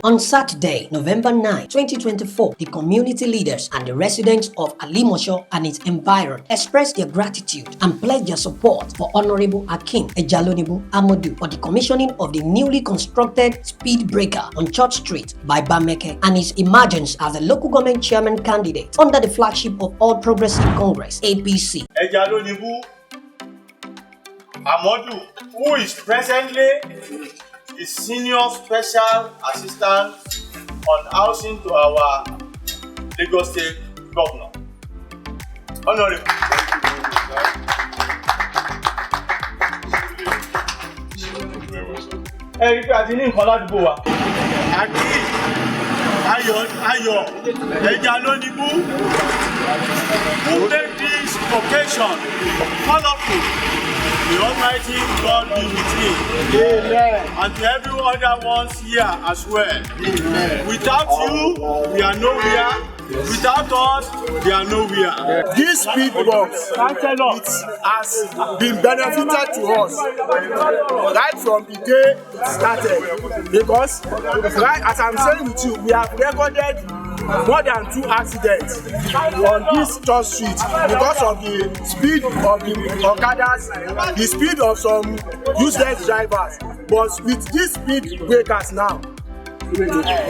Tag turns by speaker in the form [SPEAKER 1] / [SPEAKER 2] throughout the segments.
[SPEAKER 1] On Saturday, November 9, 2024, the community leaders and the residents of Alimosho and its environ expressed their gratitude and pledged their support for Honorable Hakeem Ejalonibu Amodu for the commissioning of the newly constructed speed breaker on Church Street by Bameke and his emergence as the local government chairman candidate under the flagship of All Progressive Congress (APC).
[SPEAKER 2] Ejalonibu Amodu, who is presently the Senior Special Assistant on Housing to our Lagos State Governor. Honorable. Ẹ rí pé a ti ní nǹkan ládùúgbò wa. Ayọ̀ Ejalonibu, who made this occasion colorful. The Almighty God be with him. Amen. And to every other ones here as well. Amen. Without you, we are nowhere. Without us, we are nowhere.
[SPEAKER 3] This speed box has been benefited to us right from the day it started. Because, right as I'm saying with you, we have recorded more than 2 accidents on this Church Street because of the speed of the Okadas, the speed of some useless drivers. But with these speed breakers now,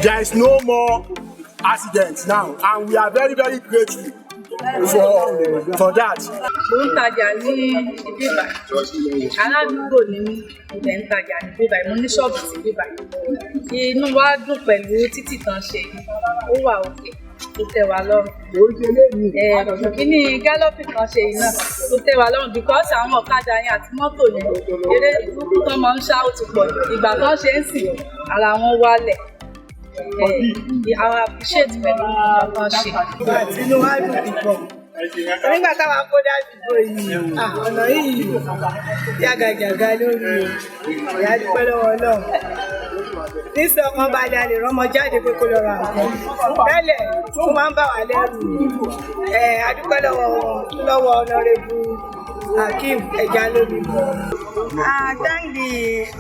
[SPEAKER 3] there is no more accidents now, and we are very, very grateful for that.
[SPEAKER 4] Mo ń tajà ní ibi báyìí, aládùúgbò ní ibẹ̀ ń tajà ní ibi báyìí, mo ní ṣọ́ọ̀bù sí ibi báyìí. Inú wa dùn pẹ̀lú títì tán ṣe, ó wà òkè, ó tẹ́ wa lọ́rùn. Kíní gálọ́pì kan ṣe yìí náà, ó tẹ́ wa lọ́rùn because àwọn ọ̀kadà yẹn àti mọ́tò yẹn, eré ìlú tán máa ń ṣá ó ti pọ̀ jù. Ìgbà tán ṣe ń sìn, ara wọn wálẹ̀. Àwọn appreciate pẹ̀lú ọkàn ṣe.
[SPEAKER 5] Inú wa dùn púpọ̀. Nígbà táwa kó dádùúgbò yìí, ọ̀nà yìí jàgàjàgà lórí ìyá dúpẹ́ lọ́wọ́ náà. Nísọ̀ kan bá jalè rọ́mọ jáde pé kó lọ ra nǹkan. Tẹ́lẹ̀ tó máa ń bà wá lẹ́rù. Adúpẹ́ lọ́wọ́ Honorable Hakeem Ejalonibu. I thank the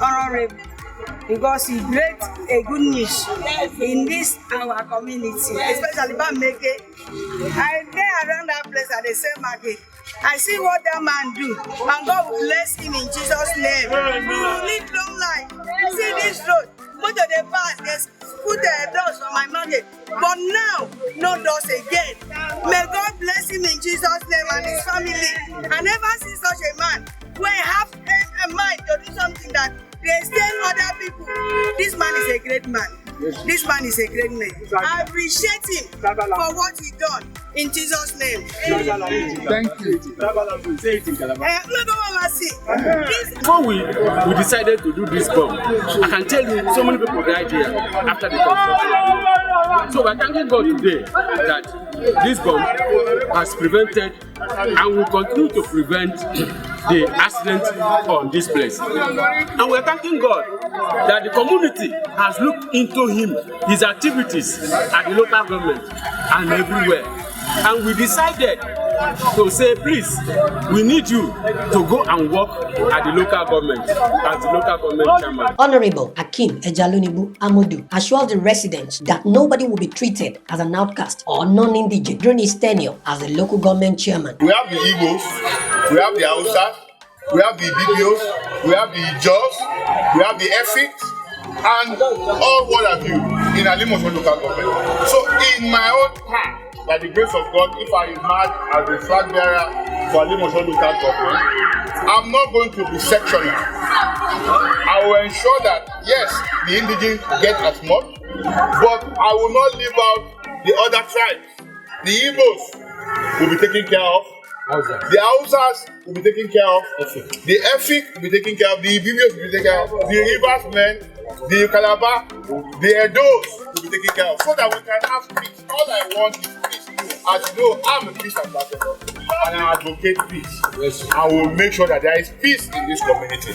[SPEAKER 5] Honorable because he create a good niche in this our community, especially Bameke. I dey around that place at the same market. I see what that man do, and God will bless him in Jesus' name. He will live long life. See this road, motor dey pass, they put doors on my market, but now no doors again. May God bless him in Jesus' name and his family. I never see such a man who have a mind to do something that they extend other people. This man is a great man. This man is a great man. I appreciate him for what he done in Jesus' name.
[SPEAKER 6] Thank you.
[SPEAKER 7] Before we decided to do this bomb, I can tell you so many people died here after the construction. So we're thanking God today that this bomb has prevented and will continue to prevent the accident on this place. And we're thanking God that the community has looked into his activities at the local government and everywhere. And we decided to say, please, we need you to go and work at the local government as the local government chairman.
[SPEAKER 1] Honorable Hakeem Ejalonibu Amodu assured the residents that nobody will be treated as an outcast or non-indigent during his tenure as the local government chairman.
[SPEAKER 3] We have the Igbos, we have the Hausa, we have the BBOs, we have the Jaws, we have the Ethics, and all what have you in Alimosho local government. So in my own time, by the grace of God, if I emerge as the flag bearer for Alimosho local government, I'm not going to be sectional. I will ensure that yes, the indigents get as much, but I will not leave out the other tribes. The Igbos will be taken care of. The Hausas will be taken care of. The Efik will be taken care of. The Ibibios will be taken care of. The Rivers men, the Calabar, the Edos will be taken care of. So that we can have peace. All I want is peace. As you know, I'm a peace ambassador and I advocate peace. I will make sure that there is peace in this community.